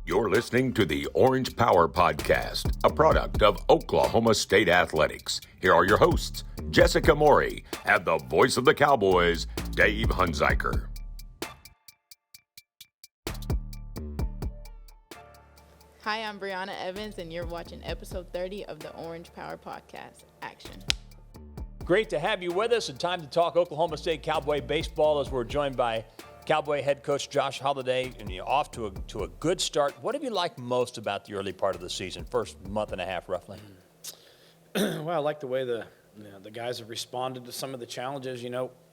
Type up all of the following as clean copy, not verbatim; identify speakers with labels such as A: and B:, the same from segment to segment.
A: You're listening to the Orange Power Podcast, a product of Oklahoma State Athletics. Here are your hosts, Jessica Morey and the voice of the Cowboys, Dave Hunziker.
B: Hi, I'm Brianna Evans, and you're watching episode 30 of the Orange Power Podcast. Action.
C: Great to have you with us, and time to talk Oklahoma State Cowboy Baseball as we're joined by Cowboy head coach Josh Holliday, and you're off to a good start. What have you liked most about the early part of the season, first month and a half roughly?
D: Well, I like the way the guys have responded to some of the challenges.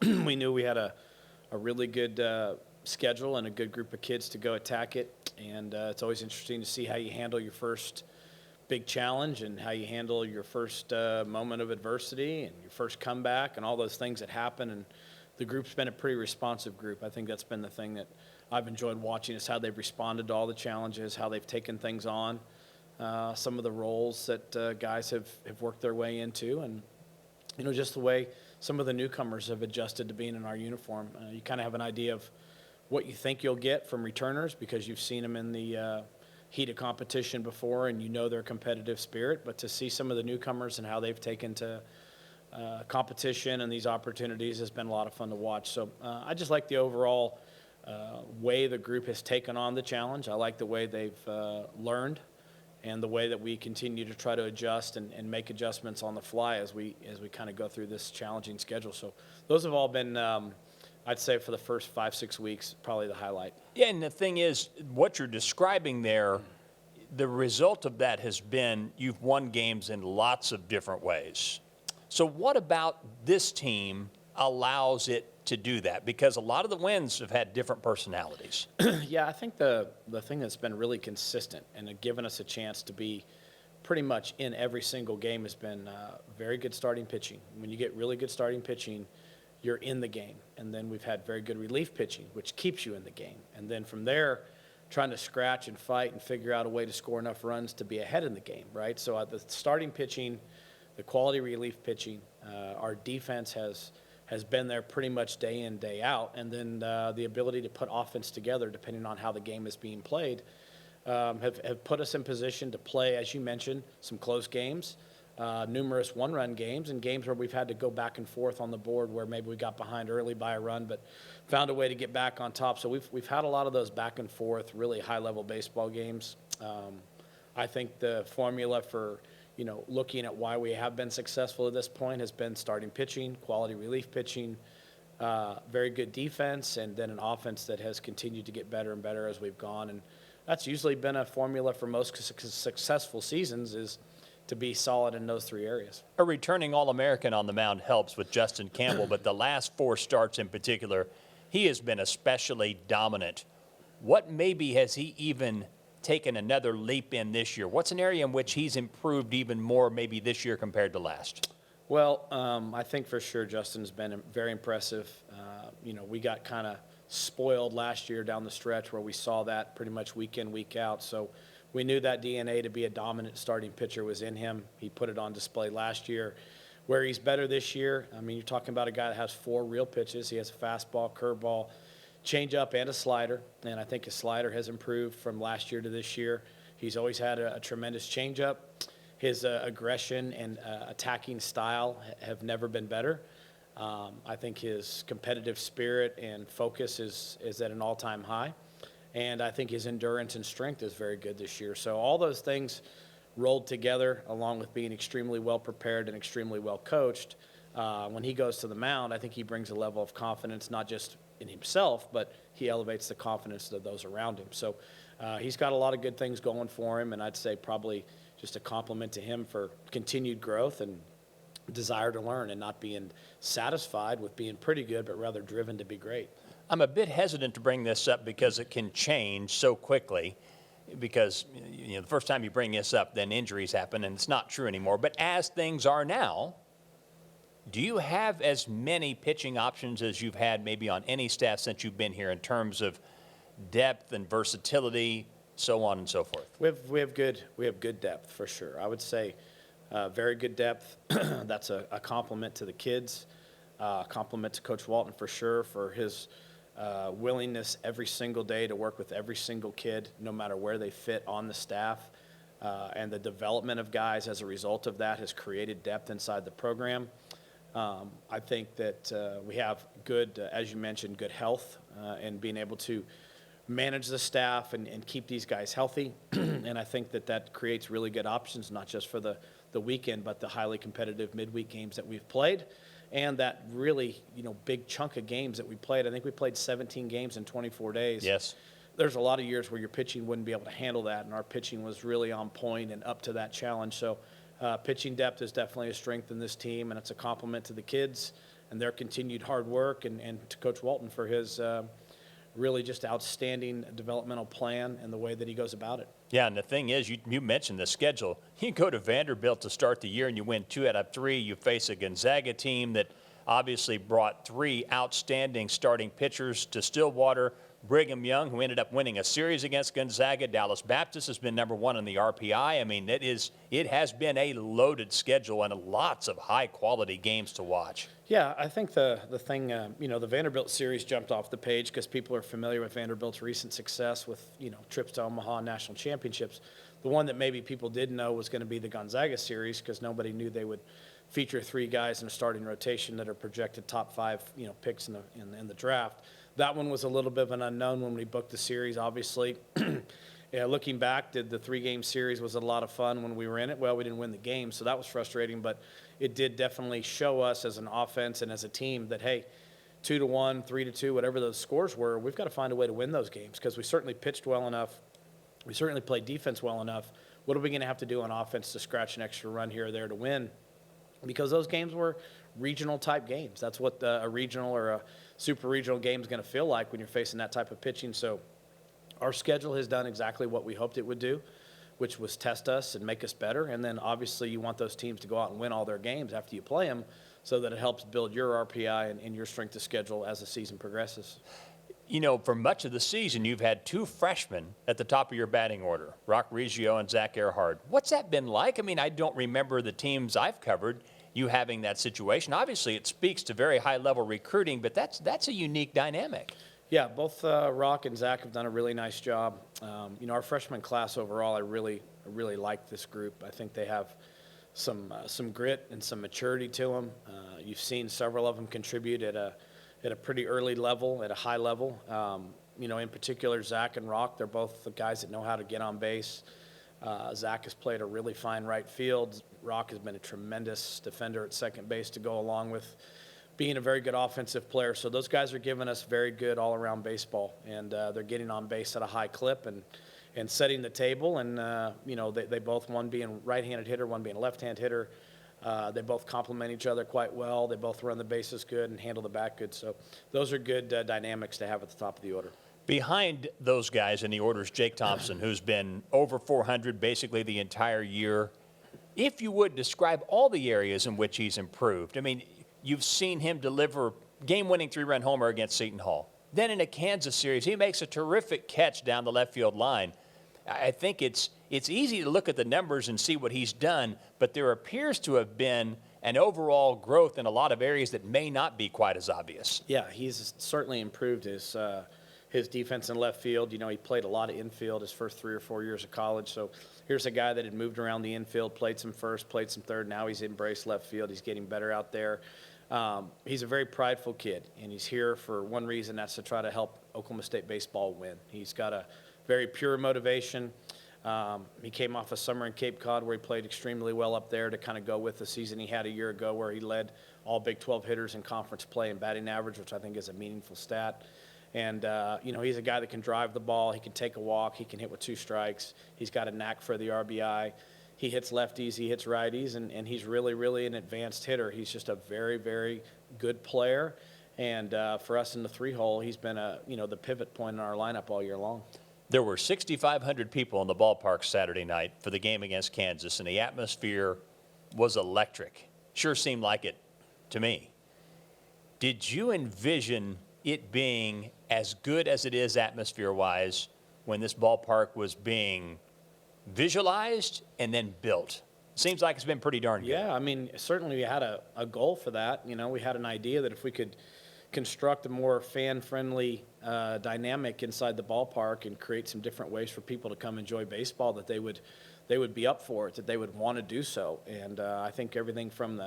D: We knew we had a really good schedule and a good group of kids to go attack it, and it's always interesting to see how you handle your first big challenge and how you handle your first moment of adversity and your first comeback and all those things that happen. And the group's been a pretty responsive group. I think that's been the thing that I've enjoyed watching, is how they've responded to all the challenges, how they've taken things on, some of the roles that guys have worked their way into, and just the way some of the newcomers have adjusted to being in our uniform. You kind of have an idea of what you think you'll get from returners because you've seen them in the heat of competition before and their competitive spirit, but to see some of the newcomers and how they've taken to competition and these opportunities has been a lot of fun to watch. So I just like the overall way the group has taken on the challenge. I like the way they've learned and the way that we continue to try to adjust and make adjustments on the fly as we kind of go through this challenging schedule. So those have all been, I'd say, for the first 5-6 weeks, probably the highlight.
C: Yeah, and the thing is, what you're describing there, the result of that has been you've won games in lots of different ways. So what about this team allows it to do that? Because a lot of the wins have had different personalities.
D: Yeah, I think the thing that's been really consistent and given us a chance to be pretty much in every single game has been very good starting pitching. When you get really good starting pitching, you're in the game. And then we've had very good relief pitching, which keeps you in the game. And then from there, trying to scratch and fight and figure out a way to score enough runs to be ahead in the game, right? So the starting pitching, the quality relief pitching, our defense has been there pretty much day in, day out, and then the ability to put offense together depending on how the game is being played have put us in position to play, as you mentioned, some close games, numerous one-run games, and games where we've had to go back and forth on the board where maybe we got behind early by a run but found a way to get back on top. So we've had a lot of those back and forth, really high-level baseball games. I think the formula for looking at why we have been successful at this point has been starting pitching, quality relief pitching, very good defense, and then an offense that has continued to get better and better as we've gone. And that's usually been a formula for most successful seasons, is to be solid in those three areas.
C: A returning All-American on the mound helps with Justin Campbell, but the last 4 starts in particular, he has been especially dominant. What maybe has he even taken another leap in this year? What's an area in which he's improved even more maybe this year compared to last?
D: Well, I think for sure Justin's been very impressive. We got kind of spoiled last year down the stretch where we saw that pretty much week in, week out. So we knew that DNA to be a dominant starting pitcher was in him. He put it on display last year. Where he's better this year, you're talking about a guy that has 4 real pitches. He has a fastball, curveball, changeup, and a slider, and I think his slider has improved from last year to this year. He's always had a tremendous changeup. His aggression and attacking style have never been better. I think his competitive spirit and focus is at an all-time high, and I think his endurance and strength is very good this year. So all those things rolled together, along with being extremely well prepared and extremely well coached, when he goes to the mound, I think he brings a level of confidence, not just in himself, but he elevates the confidence of those around him. So he's got a lot of good things going for him, and I'd say probably just a compliment to him for continued growth and desire to learn and not being satisfied with being pretty good, but rather driven to be great.
C: I'm a bit hesitant to bring this up because it can change so quickly, because the first time you bring this up, then injuries happen, and it's not true anymore. But as things are now, do you have as many pitching options as you've had maybe on any staff since you've been here in terms of depth and versatility, so on and so forth?
D: We have good depth for sure. I would say very good depth. That's a compliment to the kids, compliment to Coach Walton for sure for his willingness every single day to work with every single kid, no matter where they fit on the staff. And the development of guys as a result of that has created depth inside the program. I think that we have good, as you mentioned, good health and being able to manage the staff and keep these guys healthy. And I think that creates really good options, not just for the weekend, but the highly competitive midweek games that we've played. And that really, big chunk of games that we played. I think we played 17 games in 24 days.
C: Yes.
D: There's a lot of years where your pitching wouldn't be able to handle that, and our pitching was really on point and up to that challenge. So pitching depth is definitely a strength in this team, and it's a compliment to the kids and their continued hard work, and to Coach Walton for his really just outstanding developmental plan and the way that he goes about it.
C: Yeah, and the thing is, you mentioned the schedule. You go to Vanderbilt to start the year and you win 2 out of 3. You face a Gonzaga team that obviously brought 3 outstanding starting pitchers to Stillwater. Brigham Young, who ended up winning a series against Gonzaga. Dallas Baptist has been number 1 in the RPI. I mean, it has been a loaded schedule and lots of high-quality games to watch.
D: Yeah, I think the thing, the Vanderbilt series jumped off the page because people are familiar with Vanderbilt's recent success with, trips to Omaha national championships. The one that maybe people didn't know was going to be the Gonzaga series because nobody knew they would feature 3 guys in a starting rotation that are projected top 5, picks in the draft. That one was a little bit of an unknown when we booked the series, obviously. Yeah, looking back, the 3-game series was a lot of fun when we were in it. Well, we didn't win the game, so that was frustrating, but it did definitely show us as an offense and as a team that, hey, 2-1, 3-2, whatever those scores were, we've got to find a way to win those games because we certainly pitched well enough. We certainly played defense well enough. What are we going to have to do on offense to scratch an extra run here or there to win? Because those games were regional-type games. That's what a regional or a super regional game is going to feel like when you're facing that type of pitching. So our schedule has done exactly what we hoped it would do, which was test us and make us better. And then obviously you want those teams to go out and win all their games after you play them so that it helps build your RPI and your strength of schedule as the season progresses.
C: For much of the season, you've had 2 freshmen at the top of your batting order, Rock Riggio and Zach Earhart. What's that been like? I mean, I don't remember the teams I've covered you having that situation. Obviously, it speaks to very high-level recruiting, but that's a unique dynamic.
D: Yeah, both Rock and Zach have done a really nice job. Our freshman class overall, I really like this group. I think they have some grit and some maturity to them. You've seen several of them contribute at a pretty early level, at a high level. In particular, Zach and Rock, they're both the guys that know how to get on base. Zach has played a really fine right field. Rock has been a tremendous defender at second base to go along with being a very good offensive player. So those guys are giving us very good all-around baseball, and they're getting on base at a high clip and setting the table. And, they both, one being right-handed hitter, one being left-hand hitter, they both complement each other quite well. They both run the bases good and handle the bat good. So those are good dynamics to have at the top of the order.
C: Behind those guys in the order is Jake Thompson, who's been over 400 basically the entire year. If you would describe all the areas in which he's improved, I mean, you've seen him deliver game-winning 3-run homer against Seton Hall. Then in a Kansas series, he makes a terrific catch down the left field line. I think it's easy to look at the numbers and see what he's done, but there appears to have been an overall growth in a lot of areas that may not be quite as obvious.
D: Yeah, he's certainly improved his defense in left field. He played a lot of infield his first 3 or 4 years of college. So here's a guy that had moved around the infield, played some first, played some third. Now he's embraced left field. He's getting better out there. He's a very prideful kid, and he's here for one reason. That's to try to help Oklahoma State baseball win. He's got a very pure motivation. He came off a summer in Cape Cod where he played extremely well up there to kind of go with the season he had a year ago where he led all Big 12 hitters in conference play and batting average, which I think is a meaningful stat. And, he's a guy that can drive the ball. He can take a walk. He can hit with 2 strikes. He's got a knack for the RBI. He hits lefties. He hits righties. And he's really, really an advanced hitter. He's just a very, very good player. And for us in the 3-hole, he's been the pivot point in our lineup all year long.
C: There were 6,500 people in the ballpark Saturday night for the game against Kansas, and the atmosphere was electric. Sure seemed like it to me. Did you envision it being as good as it is atmosphere-wise when this ballpark was being visualized and then built? Seems like it's been pretty darn good.
D: Yeah, I mean, certainly we had a goal for that. We had an idea that if we could construct a more fan-friendly dynamic inside the ballpark and create some different ways for people to come enjoy baseball, that they would be up for it, that they would want to do so. And I think everything from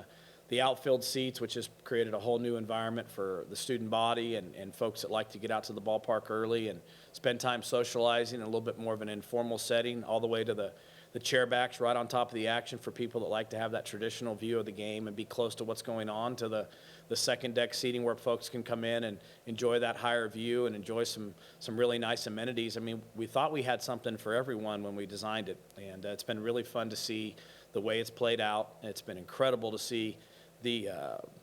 D: the outfield seats, which has created a whole new environment for the student body and folks that like to get out to the ballpark early and spend time socializing in a little bit more of an informal setting, all the way to the chairbacks right on top of the action for people that like to have that traditional view of the game and be close to what's going on, to the second deck seating where folks can come in and enjoy that higher view and enjoy some really nice amenities. I mean, we thought we had something for everyone when we designed it, and it's been really fun to see the way it's played out. It's been incredible to see the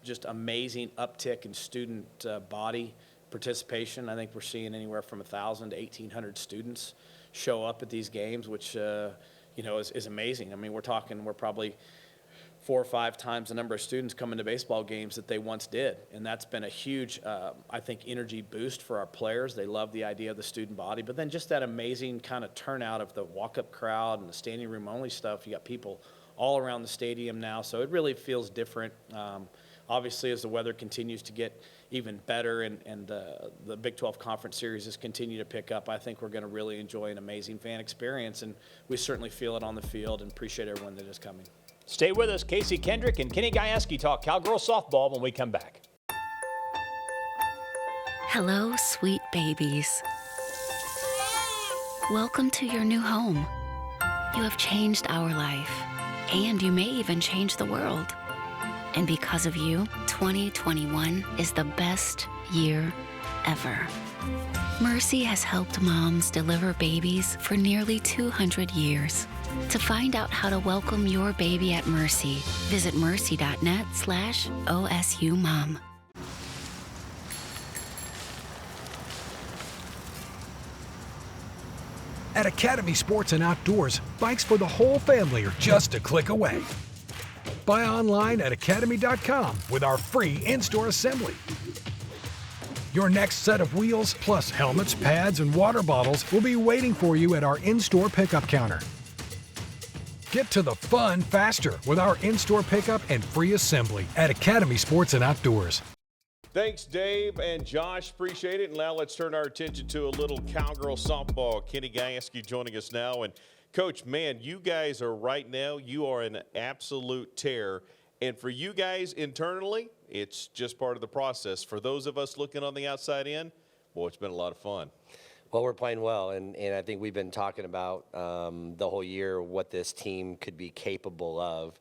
D: just amazing uptick in student body participation. I think we're seeing anywhere from 1,000 to 1,800 students show up at these games, which is amazing. I mean, we're probably 4 or 5 times the number of students coming to baseball games that they once did, and that's been a huge, I think, energy boost for our players. They love the idea of the student body, but then just that amazing kind of turnout of the walk-up crowd and the standing room only stuff. You got people all around the stadium now, so it really feels different. Obviously, as the weather continues to get even better and the Big 12 Conference Series has continued to pick up, I think we're going to really enjoy an amazing fan experience, and we certainly feel it on the field and appreciate everyone that is coming.
C: Stay with us. Casey Kendrick and Kenny Gajewski talk Cowgirl Softball when we come back.
E: Hello, sweet babies. Welcome to your new home. You have changed our life, and you may even change the world. And because of you, 2021 is the best year ever. Mercy has helped moms deliver babies for nearly 200 years. To find out how to welcome your baby at Mercy, visit mercy.net/OSUmom.
F: At Academy Sports and Outdoors, bikes for the whole family are just a click away. Buy online at academy.com with our free in-store assembly. Your next set of wheels, plus helmets, pads, and water bottles will be waiting for you at our in-store pickup counter. Get to the fun faster with our in-store pickup and free assembly at Academy Sports and Outdoors.
G: Thanks, Dave and Josh. Appreciate it. And now let's turn our attention to a little Cowgirl Softball. Kenny Gajewski joining us now. And, Coach, man, you guys are right now, you are an absolute tear. And for you guys internally, it's just part of the process. For those of us looking on the outside in, boy, it's been a lot of fun.
H: Well, we're playing well, and I think we've been talking about the whole year what this team could be capable of.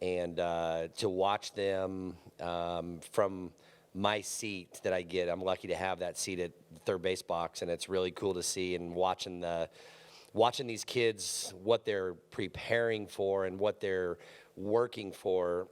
H: And to watch them from my seat that I get, I'm lucky to have that seat at the third base box, and it's really cool to see, and watching these kids, what they're preparing for and what they're working for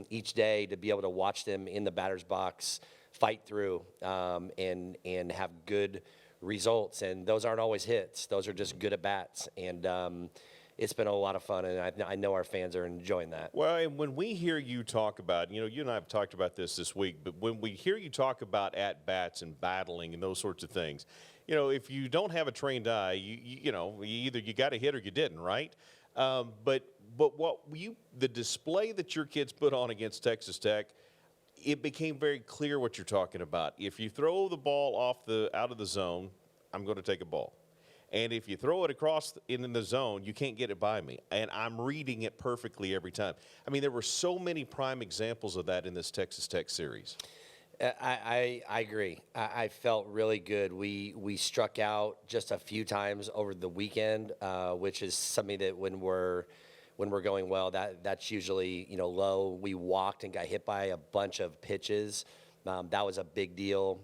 H: each day, to be able to watch them in the batter's box fight through and have good results. And those aren't always hits. Those are just good at bats. And it's been a lot of fun, and I know our fans are enjoying that.
G: Well, and when we hear you talk about, you and I have talked about this week, but when we hear you talk about at-bats and battling and those sorts of things, if you don't have a trained eye, either you got a hit or you didn't, right? But the display that your kids put on against Texas Tech, it became very clear what you're talking about. If you throw the ball out of the zone, I'm going to take a ball. And if you throw it across in the zone, you can't get it by me. And I'm reading it perfectly every time. I mean, there were so many prime examples of that in this Texas Tech series.
H: I agree. I felt really good. We struck out just a few times over the weekend, which is something that when we're going well, that's usually low. We walked and got hit by a bunch of pitches. That was a big deal.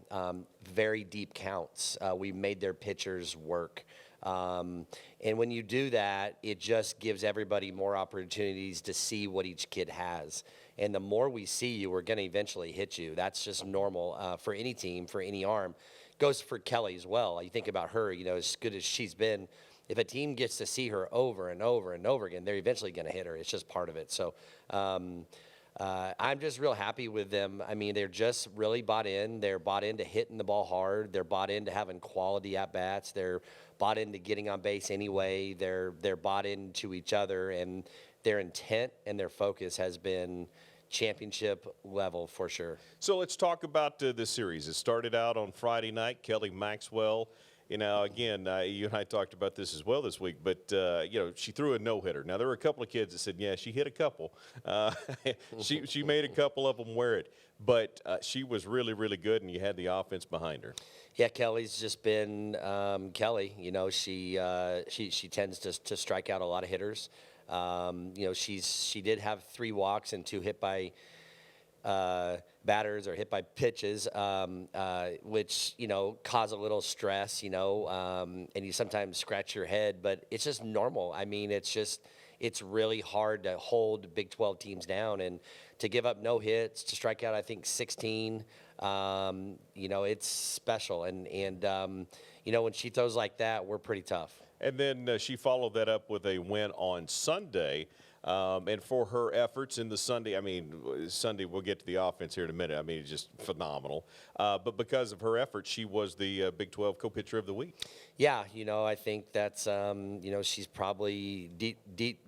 H: Very deep counts. We made their pitchers work. And when you do that, it just gives everybody more opportunities to see what each kid has. And the more we see you, we're going to eventually hit you. That's just normal for any team, for any arm. Goes for Kelly as well. You think about her, as good as she's been. If a team gets to see her over and over and over again, they're eventually going to hit her. It's just part of it. So I'm just real happy with them. I mean, they're just really bought in. They're bought into hitting the ball hard. They're bought into having quality at-bats. They're bought into getting on base anyway. They're bought into each other, and their intent and their focus has been championship level for sure.
G: So let's talk about this series. It started out on Friday night. Kelly Maxwell, again, you and I talked about this as well this week, but, she threw a no-hitter. Now, there were a couple of kids that said, yeah, she hit a couple. She made a couple of them wear it. But she was really, really good, and you had the offense behind her.
H: Yeah, Kelly's just been Kelly. She tends to strike out a lot of hitters. She did have 3 walks and 2 hit by batters or hit by pitches, which cause a little stress. And you sometimes scratch your head, but it's just normal. I mean, it's really hard to hold Big 12 teams down and to give up no hits, to strike out, I think, 16. It's special. And when she throws like that, we're pretty tough.
G: And then she followed that up with a win on Sunday. And for her efforts in the Sunday, we'll get to the offense here in a minute. I mean, it's just phenomenal. But because of her efforts, she was the Big 12 co-pitcher of the week.
H: Yeah, I think that's, she's probably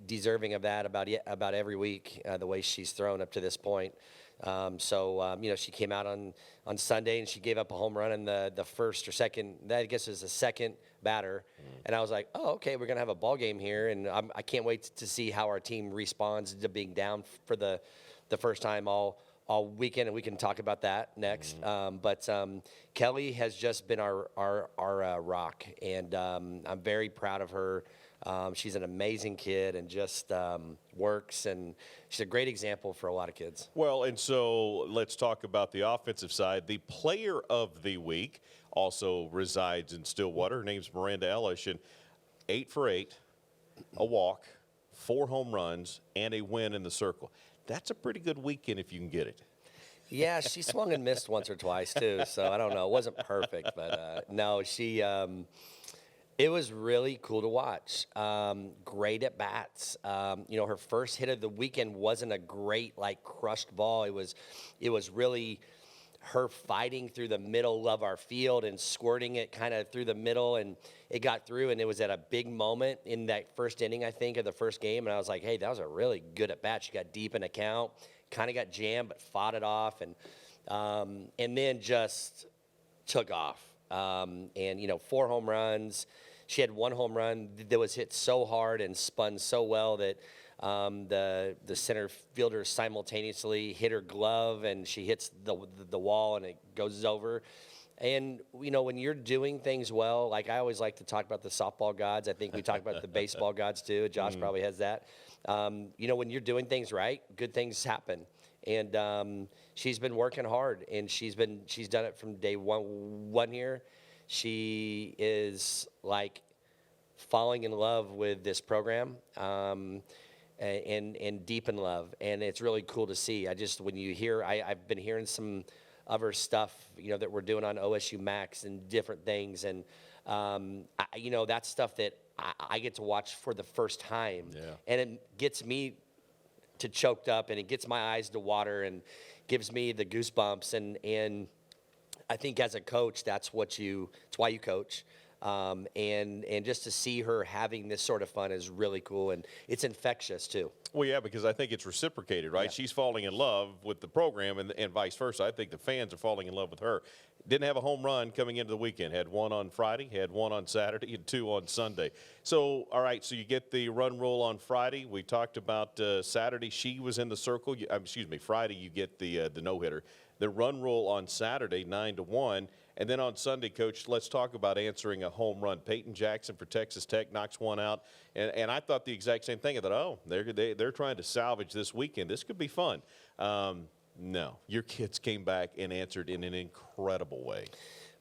H: deserving of that about every week, the way she's thrown up to this point. She came out on Sunday and she gave up a home run in the first or second, I guess it was the second batter. And I was like, oh, okay, we're going to have a ball game here. And I can't wait to see how our team responds to being down for the first time all weekend. And we can talk about that next. But Kelly has just been our rock. And I'm very proud of her. She's an amazing kid and just works, and she's a great example for a lot of kids.
G: Well, and so let's talk about the offensive side. The player of the week also resides in Stillwater. Her name's Miranda Ellish, and 8 for 8, a walk, 4 home runs, and a win in the circle. That's a pretty good weekend if you can get it.
H: Yeah, she swung and missed once or twice too, so I don't know. It wasn't perfect, but no, she. It was really cool to watch. Great at bats. Her first hit of the weekend wasn't a great crushed ball. It was really her fighting through the middle of our field and squirting it kind of through the middle, and it got through. And it was at a big moment in that first inning, I think, of the first game. And I was like, hey, that was a really good at bat. She got deep in the count, kind of got jammed, but fought it off, and then just took off. 4 home runs. She had 1 home run that was hit so hard and spun so well that the center fielder simultaneously hit her glove, and she hits the wall, and it goes over. And, when you're doing things well, like I always like to talk about the softball gods. I think we talk about the baseball gods too. Josh probably has that. When you're doing things right, good things happen. And she's been working hard, and she's done it from day one here. She is falling in love with this program, and deep in love, and it's really cool to see. When you hear, I've been hearing some of her stuff, that we're doing on OSU Max and different things, and that's stuff that I get to watch for the first time, and it gets me to choked up, and it gets my eyes to water, and gives me the goosebumps, and I think as a coach, it's why you coach. And just to see her having this sort of fun is really cool, and it's infectious too.
G: Well, yeah, because I think it's reciprocated, right? Yeah. She's falling in love with the program, and vice versa. I think the fans are falling in love with her. Didn't have a home run coming into the weekend. Had 1 on Friday, had 1 on Saturday, and 2 on Sunday. So, all right, so you get the run roll on Friday. We talked about Saturday. She was in the circle. Friday you get the no-hitter. The run roll on Saturday, 9-1. And then on Sunday, Coach, let's talk about answering a home run. Peyton Jackson for Texas Tech knocks one out. And I thought the exact same thing. I thought, they're trying to salvage this weekend. This could be fun. No, your kids came back and answered in an incredible way.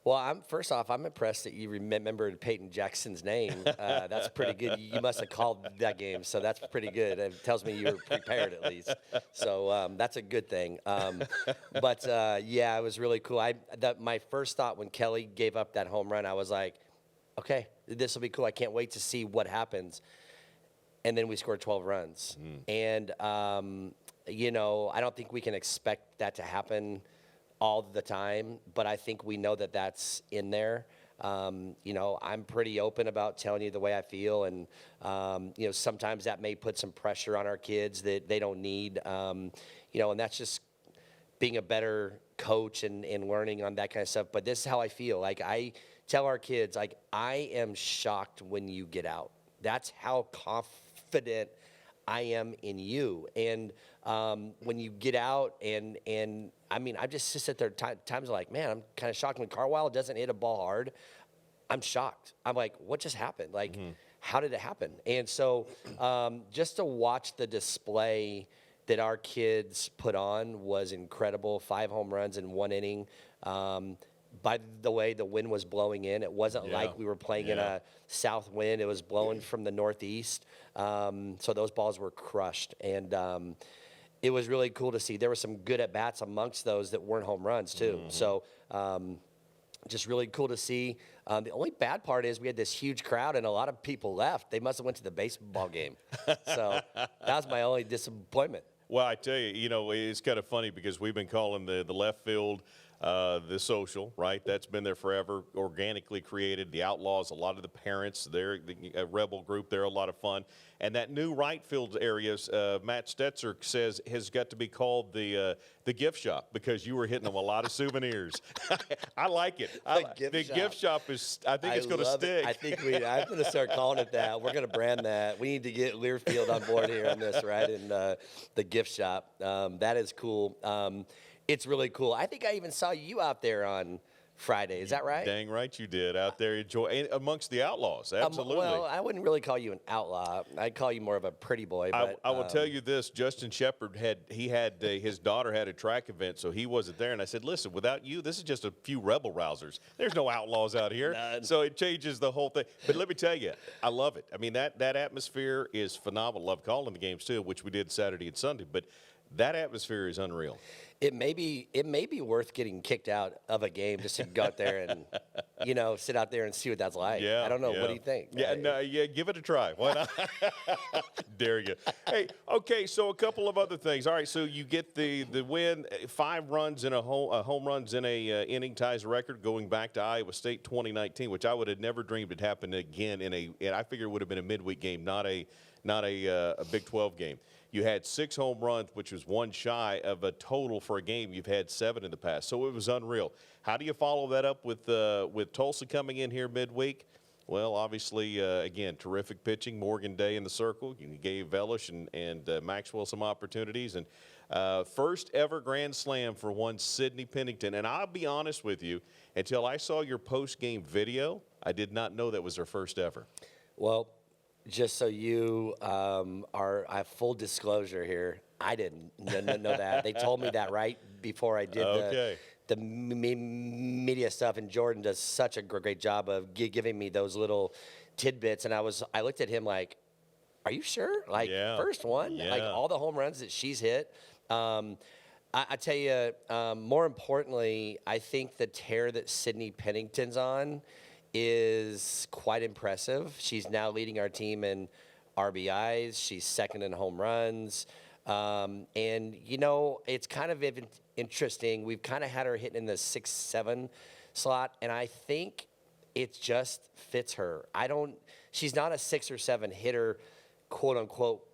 H: Well, first off, I'm impressed that you remembered Peyton Jackson's name. That's pretty good. You must have called that game, so that's pretty good. It tells me you were prepared at least. So that's a good thing. But it was really cool. My first thought when Kelly gave up that home run, I was like, okay, this will be cool. I can't wait to see what happens. And then we scored 12 runs. And, I don't think we can expect that to happen all the time, but I think we know that that's in there. I'm pretty open about telling you the way I feel, and sometimes that may put some pressure on our kids that they don't need, and that's just being a better coach and learning on that kind of stuff. But this is how I feel. Like, I tell our kids, like, I am shocked when you get out. That's how confident I am in you. And when you get out, and I mean, I just sit there times like, man, I'm kind of shocked when Carwile doesn't hit a ball hard. I'm shocked. I'm like, what just happened? Like, how did it happen? And so just to watch the display that our kids put on was incredible. 5 home runs in 1 inning. By the way, the wind was blowing in. It wasn't like we were playing in a south wind. It was blowing from the northeast. So those balls were crushed. And it was really cool to see. There were some good at-bats amongst those that weren't home runs, too. So just really cool to see. The only bad part is we had this huge crowd and a lot of people left. They must have went to the baseball game. So that was my only disappointment.
G: Well, I tell you, it's kind of funny because we've been calling the left field the social, right? That's been there forever, organically created. The Outlaws, a lot of the parents, they're the Rebel group, they're a lot of fun. And that new right field area, Matt Stetzer says, has got to be called the gift shop because you were hitting them a lot of souvenirs. I like it. The gift shop is, I think it's going to stick.
H: I think I'm going to start calling it that. We're going to brand that. We need to get Learfield on board here on this, right? And the gift shop. That is cool. It's really cool. I think I even saw you out there on Friday. Is that right?
G: Dang right you did. Out there amongst the Outlaws. Absolutely.
H: Well, I wouldn't really call you an outlaw. I'd call you more of a pretty boy. But,
G: I will tell you this. Justin Shepard his daughter had a track event, so he wasn't there. And I said, listen, without you, this is just a few rebel rousers. There's no outlaws out here.
H: None.
G: So it changes the whole thing. But let me tell you, I love it. I mean, that atmosphere is phenomenal. Love calling the games, too, which we did Saturday and Sunday. But that atmosphere is unreal.
H: It may be worth getting kicked out of a game just to go out there and, sit out there and see what that's like.
G: Yeah,
H: I don't know.
G: yeah.
H: What do you think?
G: Yeah, give it a try. Why not? Dare you. Hey, okay, so a couple of other things. All right, so you get the win, 5 runs in home runs in a inning ties record going back to Iowa State 2019, which I would have never dreamed would happen again and I figure it would have been a midweek game, not a Big 12 game. You had 6 home runs, which was 1 shy of a total for a game. You've had 7 in the past, so it was unreal. How do you follow that up with Tulsa coming in here midweek? Well, obviously, again, terrific pitching. Morgan Day in the circle. You gave Velish and Maxwell some opportunities. And first ever Grand Slam for one Sidney Pennington. And I'll be honest with you, until I saw your post-game video, I did not know that was their first ever.
H: Well, just so you I have full disclosure here, I didn't know that. They told me that right before I did the media stuff, and Jordan does such a great job of giving me those little tidbits. And I looked at him like, are you sure? Like, first one?
G: Yeah.
H: Like, all the home runs that she's hit. I tell you, more importantly, I think the tear that Sidney Pennington's on is quite impressive. She's now leading our team in RBIs. She's second in home runs. And, it's kind of interesting. We've kind of had her hitting in the 6-7 slot, and I think it just fits her. She's not a 6 or 7 hitter, quote unquote,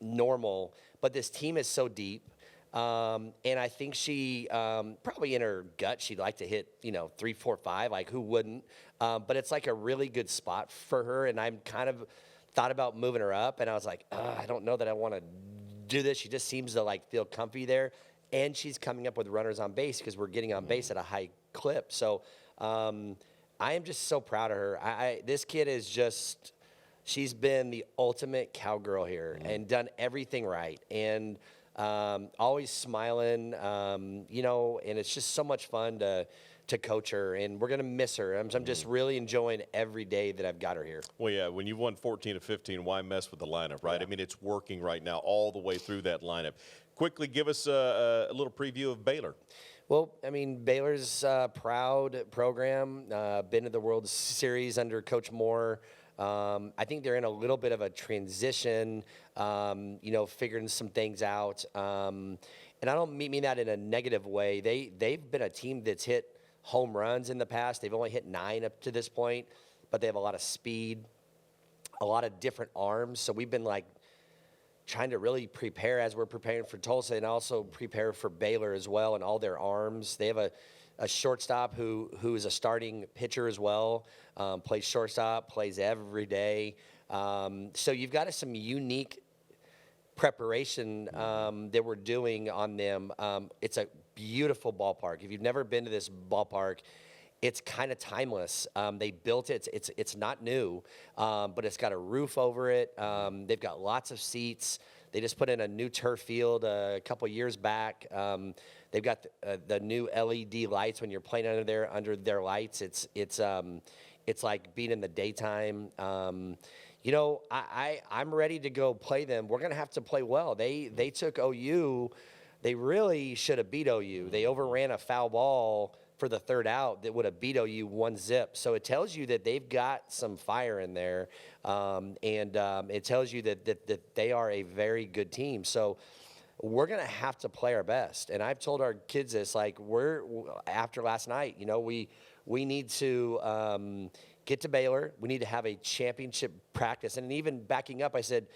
H: normal, but this team is so deep. And I think she, probably in her gut, she'd like to hit, 3, 4, 5, like who wouldn't? But it's like a really good spot for her. And I'm kind of thought about moving her up, and I was like, I don't know that I want to do this. She just seems to feel comfy there. And she's coming up with runners on base because we're getting on base at a high clip. So, I am just so proud of her. This kid is just, she's been the ultimate cowgirl here and done everything right. And, always smiling, and it's just so much fun to coach her, and we're going to miss her. I'm just really enjoying every day that I've got her here.
G: Well, yeah, when you've won 14 of 15, why mess with the lineup, right? Yeah. I mean, it's working right now all the way through that lineup. Quickly give us a little preview of Baylor.
H: Well, I mean, Baylor's a proud program, been to the World Series under Coach Moore. I think they're in a little bit of a transition, figuring some things out. And I don't mean that in a negative way. They've been a team that's hit home runs in the past. They've only hit 9 up to this point, but they have a lot of speed, a lot of different arms. So we've been like trying to really prepare as we're preparing for Tulsa, and also prepare for Baylor as well, and all their arms. They have a shortstop who is a starting pitcher as well, plays shortstop, plays every day. So you've got some unique preparation that we're doing on them. It's a beautiful ballpark. If you've never been to this ballpark, it's kind of timeless. They built it. It's not new, but it's got a roof over it. They've got lots of seats. They just put in a new turf field a couple years back. They've got the new LED lights when you're playing under their lights. It's like being in the daytime. I'm ready to go play them. We're gonna have to play well. They took OU. They really should have beat OU. They overran a foul ball for the third out that would have beat OU 1-0. So it tells you that they've got some fire in there, and it tells you that they are a very good team. So we're going to have to play our best. And I've told our kids this, like, after last night, we need to get to Baylor. We need to have a championship practice. And even backing up, I said,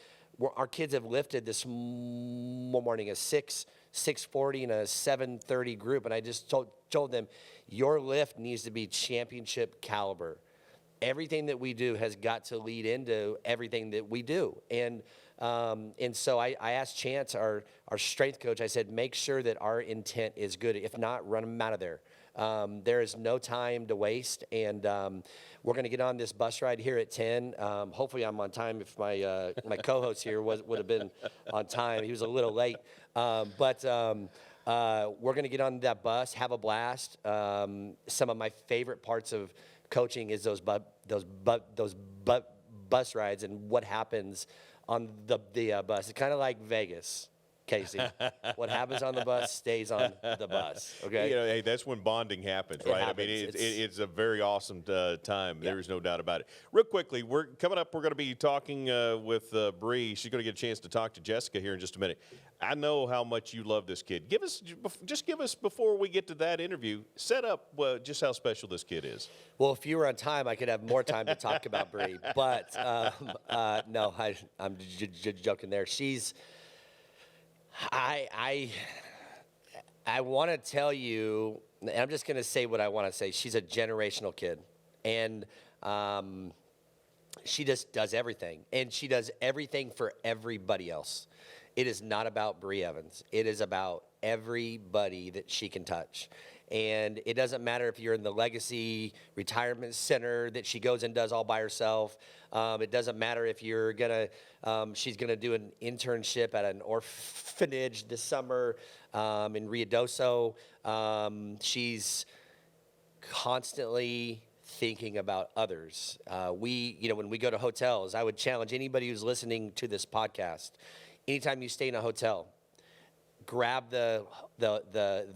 H: our kids have lifted this morning a 640 and a 730 group, and I just told them, your lift needs to be championship caliber. Everything that we do has got to lead into everything that we do. And so I asked Chance, our strength coach, I said, make sure that our intent is good. If not, run them out of there. There is no time to waste, and we're going to get on this bus ride here at 10. Hopefully I'm on time. If my co-host here would have been on time. He was a little late. But we're going to get on that bus, have a blast. Some of my favorite parts of coaching is those bus rides and what happens on the bus. It's kind of like Vegas. Casey, what happens on the bus stays on the bus. Okay.
G: Hey, that's when bonding happens, right? I mean, it's a very awesome time. Yeah. There is no doubt about it. Real quickly, we're coming up. We're going to be talking with Bree. She's going to get a chance to talk to Jessica here in just a minute. I know how much you love this kid. Give us before we get to that interview. Set up just how special this kid is.
H: Well, if you were on time, I could have more time to talk about Bree. But no, I'm just joking there. She's. I want to tell you, and I'm just going to say what I want to say. She's a generational kid, and she just does everything, and she does everything for everybody else. It is not about Bree Evans. It is about everybody that she can touch. And it doesn't matter if you're in the Legacy Retirement Center that she goes and does all by herself. It doesn't matter if she's gonna do an internship at an orphanage this summer in Ruidoso. She's constantly thinking about others. When we go to hotels, I would challenge anybody who's listening to this podcast. Anytime you stay in a hotel, grab the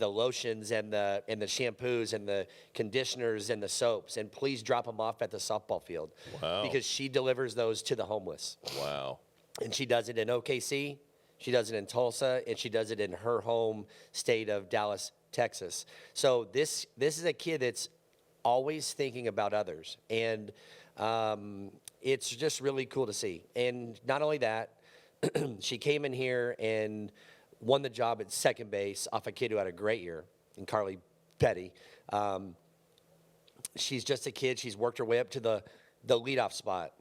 H: lotions and the shampoos and the conditioners and the soaps, and please drop them off at the softball field.
G: Wow.
H: Because she delivers those to the homeless.
G: Wow.
H: And she does it in OKC, she does it in Tulsa, and she does it in her home state of Dallas, Texas. So this is a kid that's always thinking about others, and it's just really cool to see. And not only that, she came in here and won the job at second base off a kid who had a great year, in Carly Petty. She's just a kid. She's worked her way up to the leadoff spot,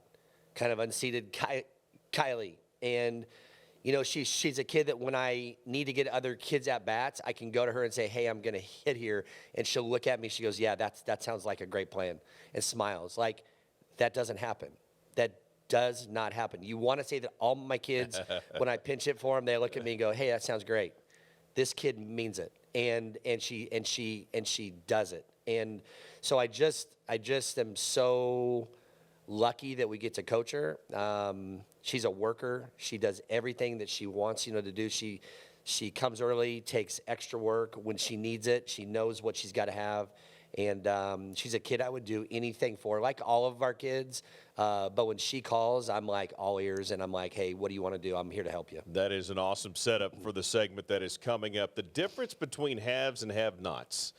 H: kind of unseated Kylie. And, she's a kid that when I need to get other kids at bats, I can go to her and say, hey, I'm going to hit here. And she'll look at me. She goes, yeah, that sounds like a great plan, and smiles. Like, that doesn't happen. That does not happen. You want to say that all my kids, when I pinch it for them, they look at me and go, hey, that sounds great. This kid means it. And she does it. And so I just am so lucky that we get to coach her. She's a worker. She does everything that she wants, to do. She comes early, takes extra work when she needs it. She knows what she's got to have. And she's a kid I would do anything for, like all of our kids. But when she calls, I'm like all ears, and I'm like, hey, what do you want to do? I'm here to help you.
G: That is an awesome setup for the segment that is coming up. The difference between haves and have-nots.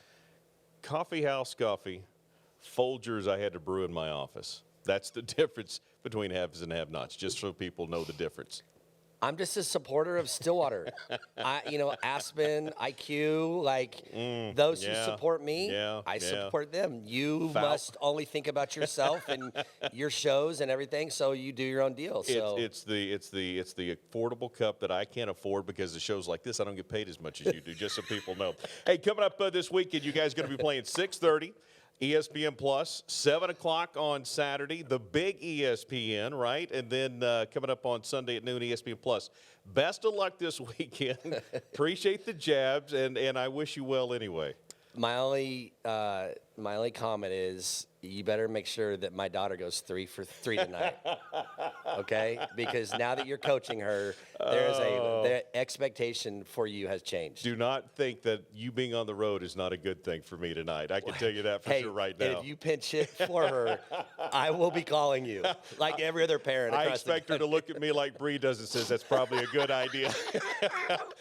G: coffee house coffee, Folgers I had to brew in my office. That's the difference between haves and have-nots, just so people know the difference.
H: I'm just a supporter of Stillwater. Aspen, IQ, those who support me, I support them. You must only think about yourself and your shows and everything, so you do your own deal. So
G: it's the affordable cup that I can't afford because of shows like this. I don't get paid as much as you do, just so people know. Hey, coming up this weekend, you guys going to be playing 6:30. ESPN Plus, 7 o'clock on Saturday, the big ESPN, right? And then coming up on Sunday at noon, ESPN Plus. Best of luck this weekend. Appreciate the jabs, and I wish you well anyway.
H: my only comment is you better make sure that my daughter goes 3 for 3 tonight, okay? Because now that you're coaching her, the expectation for you has changed.
G: Do not think that you being on the road is not a good thing for me tonight. I can tell you that for sure right now.
H: If you pinch hit for her, I will be calling you like every other parent.
G: I expect her to look at me like Bree does and says that's probably a good idea.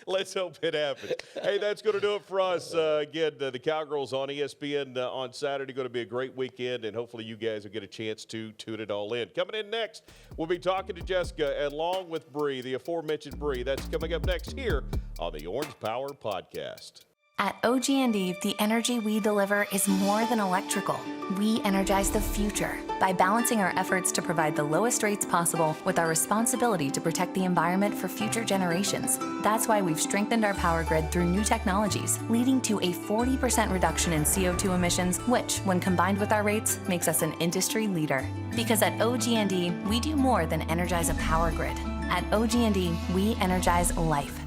G: Let's hope it happens. Hey, that's going to do it for us. Again, the Cowgirls on ESPN on Saturday. Going to be a great weekend. And hopefully you guys will get a chance to tune it all in. Coming in next, we'll be talking to Jessica along with Bree, the aforementioned Bree. That's coming up next here on the Orange Power Podcast.
I: At OG&E, the energy we deliver is more than electrical. We energize the future by balancing our efforts to provide the lowest rates possible with our responsibility to protect the environment for future generations. That's why we've strengthened our power grid through new technologies, leading to a 40% reduction in CO2 emissions, which, when combined with our rates, makes us an industry leader. Because at OG&E, we do more than energize a power grid. At OG&E, we energize life.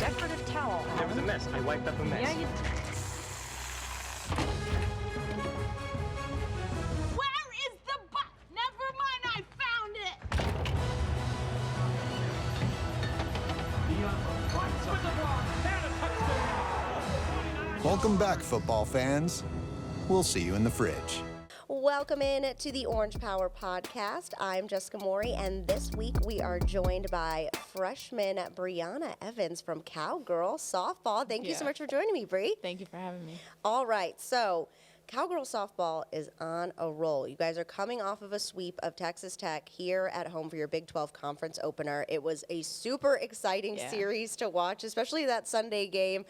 J: Decorative towel.
K: There was a mess. I wiped up a mess.
J: Yeah, you
L: Where is the box? Never mind, I found it.
M: Welcome back, football fans. We'll see you in the fridge.
N: Welcome in to the Orange Power Podcast. I'm Jessica Maury, and this week we are joined by freshman Brianna Evans from Cowgirl Softball. Thank you so much for joining me, Bree.
B: Thank you for having me.
N: All right, so Cowgirl Softball is on a roll. You guys are coming off of a sweep of Texas Tech here at home for your Big 12 conference opener. It was a super exciting series to watch, especially that Sunday game.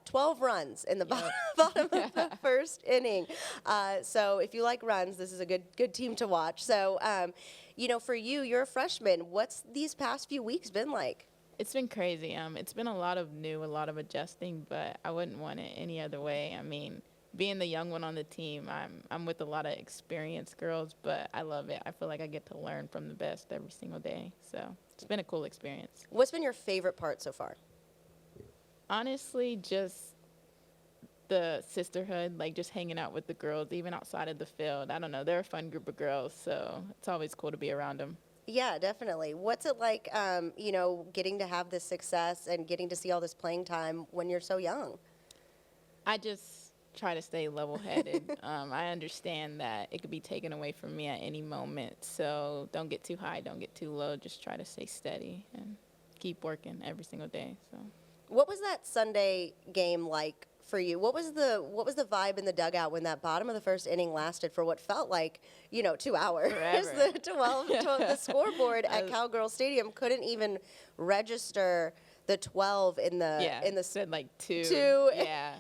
N: 12 runs in the bottom of the first inning. So if you like runs, this is a good team to watch. So, for you, you're a freshman. What's these past few weeks been like?
B: It's been crazy. It's been a lot of adjusting, but I wouldn't want it any other way. I mean, being the young one on the team, I'm with a lot of experienced girls, but I love it. I feel like I get to learn from the best every single day. So it's been a cool experience.
N: What's been your favorite part so far?
B: Honestly, just the sisterhood, like just hanging out with the girls, even outside of the field. I don't know. They're a fun group of girls, so it's always cool to be around them.
N: Yeah, definitely. What's it like, getting to have this success and getting to see all this playing time when you're so young?
B: I just try to stay level-headed. I understand that it could be taken away from me at any moment, so don't get too high, don't get too low. Just try to stay steady and keep working every single day. So,
N: what was that Sunday game like for you? What was the vibe in the dugout when that bottom of the first inning lasted for what felt like 2 hours?
B: Forever.
N: The scoreboard at Cowgirl Stadium couldn't even register the 12 in the
B: said like 2.
N: 2.
B: Yeah.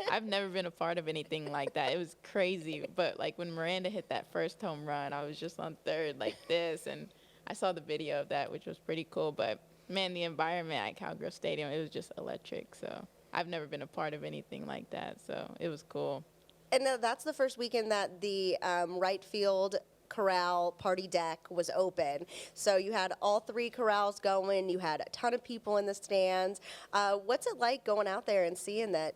B: I've never been a part of anything like that. It was crazy. But, like, when Miranda hit that first home run, I was just on third like this. And I saw the video of that, which was pretty cool. But, man, the environment at Cowgirl Stadium, it was just electric. So I've never been a part of anything like that. So it was cool.
N: And that's the first weekend that the right field corral party deck was open. So you had all 3 corrals going. You had a ton of people in the stands. What's it like going out there and seeing that,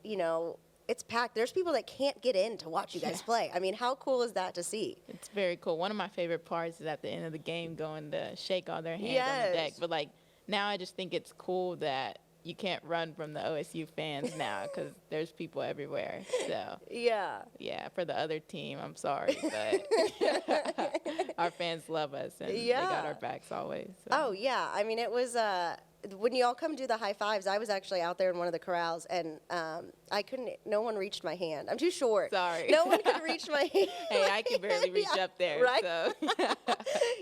N: it's packed? There's people that can't get in to watch you guys play. I mean, how cool is that to see?
B: It's very cool. One of my favorite parts is at the end of the game going to shake all their hands on the deck. But, like, now I just think it's cool that you can't run from the OSU fans now because there's people everywhere. So
N: Yeah.
B: yeah, for the other team, I'm sorry, but our fans love us and they got our backs always. So.
N: Oh yeah, I mean it was when you all come do the high fives. I was actually out there in one of the corrals, and I couldn't. No one reached my hand. I'm too short.
B: Sorry.
N: No one could reach my hand.
B: Hey, I can barely reach up there.
N: Right?
B: So.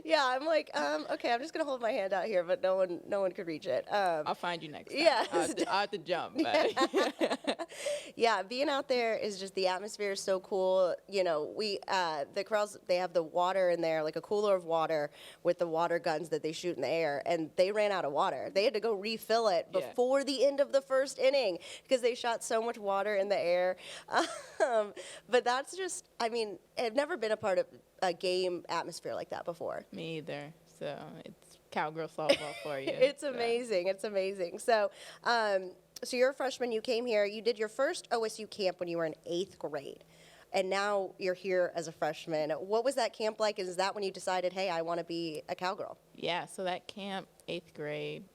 N: Yeah, I'm like, okay, I'm just gonna hold my hand out here, but no one could reach it.
B: I'll find you next time.
N: Yeah.
B: I'll have to jump. But.
N: Yeah, being out there is just, the atmosphere is so cool. You know, the corrals, they have the water in there, like a cooler of water with the water guns that they shoot in the air, and they ran out of water. They had to go refill it before the end of the first inning because they shot so much water in the air. But that's just, I mean, I've never been a part of a game atmosphere like that before.
B: Me either. So it's Cowgirl Softball for you.
N: It's amazing. It's amazing. So, so you're a freshman. You came here. You did your first OSU camp when you were in 8th grade. And now you're here as a freshman. What was that camp like? Is that when you decided, hey, I want to be a Cowgirl?
B: Yeah, so that camp, 8th grade,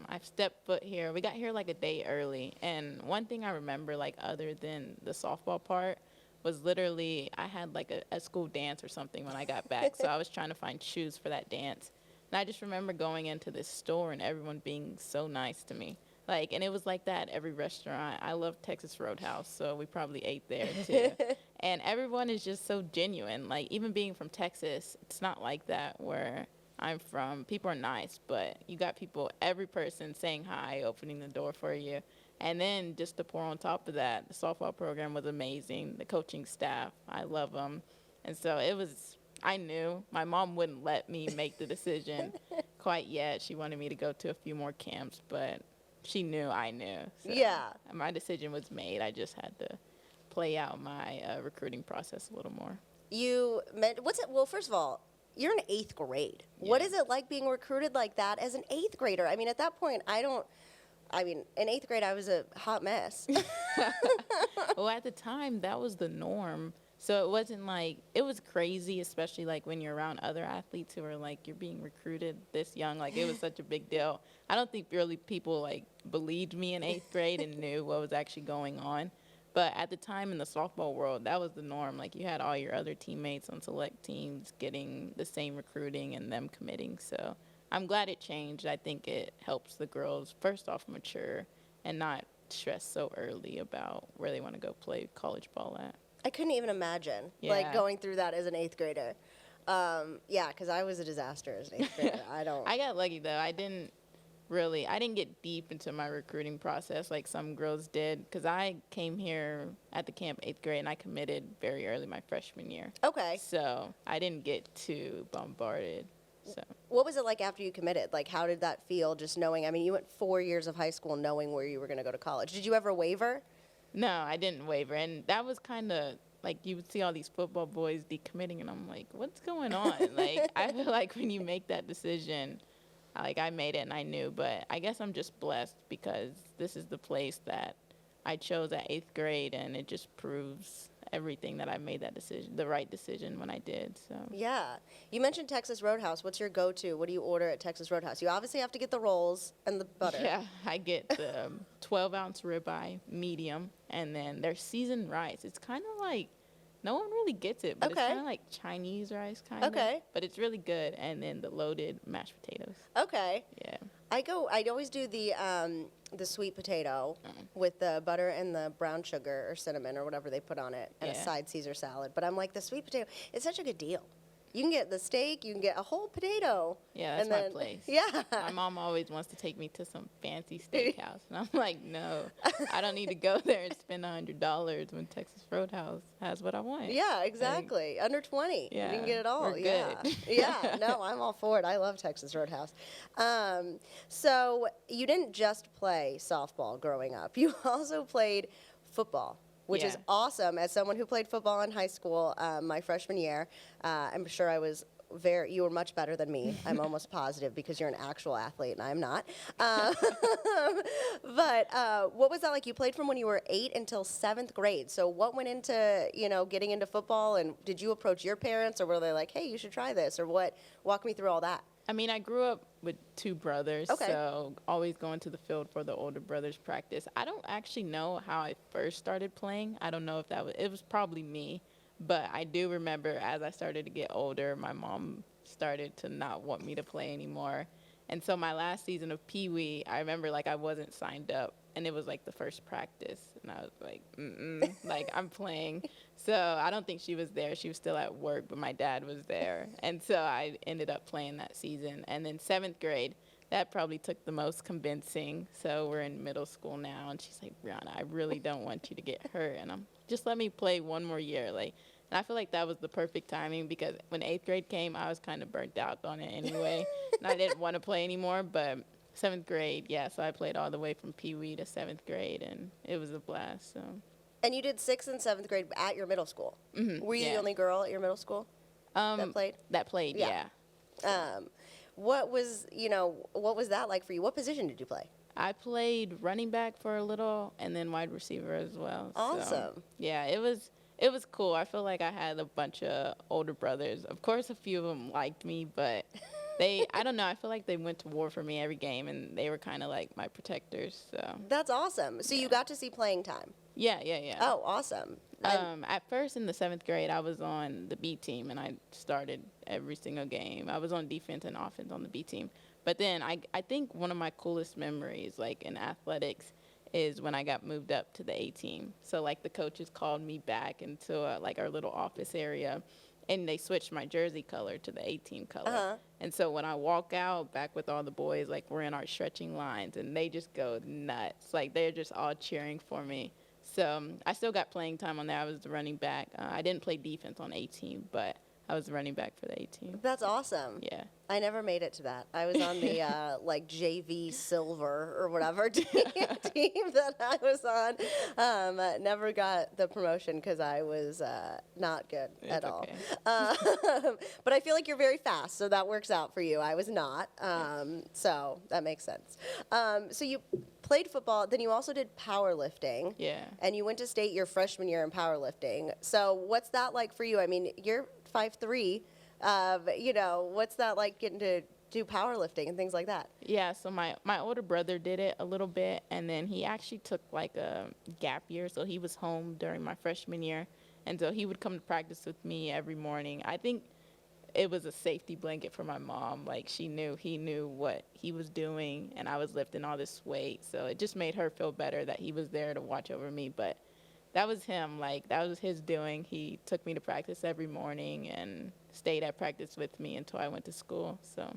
B: I've stepped foot here. We got here like a day early. And one thing I remember, like other than the softball part, was literally I had like a school dance or something when I got back. So I was trying to find shoes for that dance. And I just remember going into this store and everyone being so nice to me. Like, and it was like that at every restaurant. I love Texas Roadhouse, so we probably ate there too. And everyone is just so genuine. Like, even being from Texas, it's not like that where I'm from. People are nice, but you got people, every person saying hi, opening the door for you. And then just to pour on top of that, the softball program was amazing. The coaching staff, I love them. And so it was, I knew my mom wouldn't let me make the decision quite yet. She wanted me to go to a few more camps, but she knew I knew. So
N: yeah.
B: My decision was made. I just had to play out my recruiting process a little more.
N: You meant, what's it? Well, first of all, you're in 8th grade. Yeah. What is it like being recruited like that as an 8th grader? I mean, at that point, in 8th grade, I was a hot mess.
B: Well, at the time, that was the norm. So it wasn't like, it was crazy, especially like when you're around other athletes who are like, you're being recruited this young. Like, it was such a big deal. I don't think really people like believed me in 8th grade and knew what was actually going on. But at the time in the softball world, that was the norm. Like, you had all your other teammates on select teams getting the same recruiting and them committing. So I'm glad it changed. I think it helps the girls, first off, mature and not stress so early about where they want to go play college ball at.
N: I couldn't even imagine, like, going through that as an 8th grader. Yeah, because I was a disaster as an 8th grader.
B: I got lucky, though. I didn't get deep into my recruiting process like some girls did, because I came here at the camp 8th grade, and I committed very early my freshman year.
N: Okay.
B: So I didn't get too bombarded. So.
N: What was it like after you committed? Like, how did that feel, just knowing? I mean, you went 4 years of high school knowing where you were going to go to college. Did you ever waver?
B: No, I didn't waver. And that was kind of like, you would see all these football boys decommitting, and I'm like, what's going on? Like, I feel like when you make that decision, like, I made it and I knew. But I guess I'm just blessed because this is the place that I chose at 8th grade, and it just proves everything that I made that decision, the right decision when I did. So
N: yeah. You mentioned Texas Roadhouse. What's your go-to? What do you order at Texas Roadhouse? You obviously have to get the rolls and the butter.
B: Yeah, I get the 12-ounce ribeye, medium, and then their seasoned rice. It's kind of like, no one really gets it, but it's kind of like Chinese rice, kind of.
N: Okay.
B: But it's really good. And then the loaded mashed potatoes.
N: Okay.
B: Yeah.
N: I'd always do the sweet potato with the butter and the brown sugar or cinnamon or whatever they put on it, and a side Caesar salad. But I'm like, the sweet potato, it's such a good deal. You can get the steak, you can get a whole potato.
B: Yeah, that's my place.
N: Yeah.
B: My mom always wants to take me to some fancy steakhouse. And I'm like, no, I don't need to go there and spend $100 when Texas Roadhouse has what I want.
N: Yeah, exactly. Like, under 20.
B: Yeah,
N: you can get it all.
B: we're good.
N: Yeah, no, I'm all for it. I love Texas Roadhouse. So you didn't just play softball growing up. You also played football, which is awesome. As someone who played football in high school my freshman year, I'm sure you were much better than me. I'm almost positive, because you're an actual athlete and I'm not. But what was that like? You played from when you were 8 until 7th grade. So what went into, getting into football, and did you approach your parents, or were they like, hey, you should try this, or what? Walk me through all that.
B: I mean, I grew up with 2 brothers,
N: Okay.
B: so always going to the field for the older brothers' practice. I don't actually know how I first started playing. I don't know if it was probably me, but I do remember as I started to get older, my mom started to not want me to play anymore. And so my last season of Pee Wee, I remember like I wasn't signed up, and it was like the first practice, and I was like, like I'm playing. So I don't think she was there. She was still at work, but my dad was there. And so I ended up playing that season. And then 7th grade, that probably took the most convincing. So we're in middle school now, and she's like, Brianna, I really don't want you to get hurt. And I'm just let me play one more year. Like, and I feel like that was the perfect timing because when 8th grade came, I was kind of burnt out on it anyway. And I didn't want to play anymore, but 7th grade, yeah, so I played all the way from Pee Wee to 7th grade, and it was a blast, so.
N: And you did 6th and 7th grade at your middle school.
B: Mm-hmm,
N: Were you the only girl at your middle school that played?
B: That played, yeah.
N: What was that like for you? What position did you play?
B: I played running back for a little and then wide receiver as well.
N: Awesome.
B: So, yeah, it was cool. I feel like I had a bunch of older brothers. Of course, a few of them liked me, but I don't know, I feel like they went to war for me every game, and they were kind of like my protectors, so.
N: That's awesome. So you got to see playing time.
B: Yeah.
N: Oh, awesome.
B: At first in the 7th grade, I was on the B team, and I started every single game. I was on defense and offense on the B team. But then I think one of my coolest memories, like in athletics, is when I got moved up to the A team. So like the coaches called me back into like our little office area, and they switched my jersey color to the A team color. And so when I walk out back with all the boys, like we're in our stretching lines, and they just go nuts. Like they're just all cheering for me. So I still got playing time on there. I was the running back. I didn't play defense on A team, but I was the running back for the A team.
N: That's awesome.
B: Yeah.
N: I never made it to that. I was on the like JV silver or whatever team that I was on. Never got the promotion because I was not good at all. But I feel like you're very fast, so that works out for you. I was not, so that makes sense. So you played football, then you also did powerlifting.
B: Yeah.
N: And you went to state your freshman year in powerlifting. So what's that like for you? I mean, you're 5'3". What's that like getting to do powerlifting and things like that?
B: Yeah, so my older brother did it a little bit, and then he actually took like a gap year, so he was home during my freshman year, and so he would come to practice with me every morning. I think it was a safety blanket for my mom. Like he knew what he was doing, and I was lifting all this weight, so it just made her feel better that he was there to watch over me. But that was him, like that was his doing. He took me to practice every morning and stayed at practice with me until I went to school. So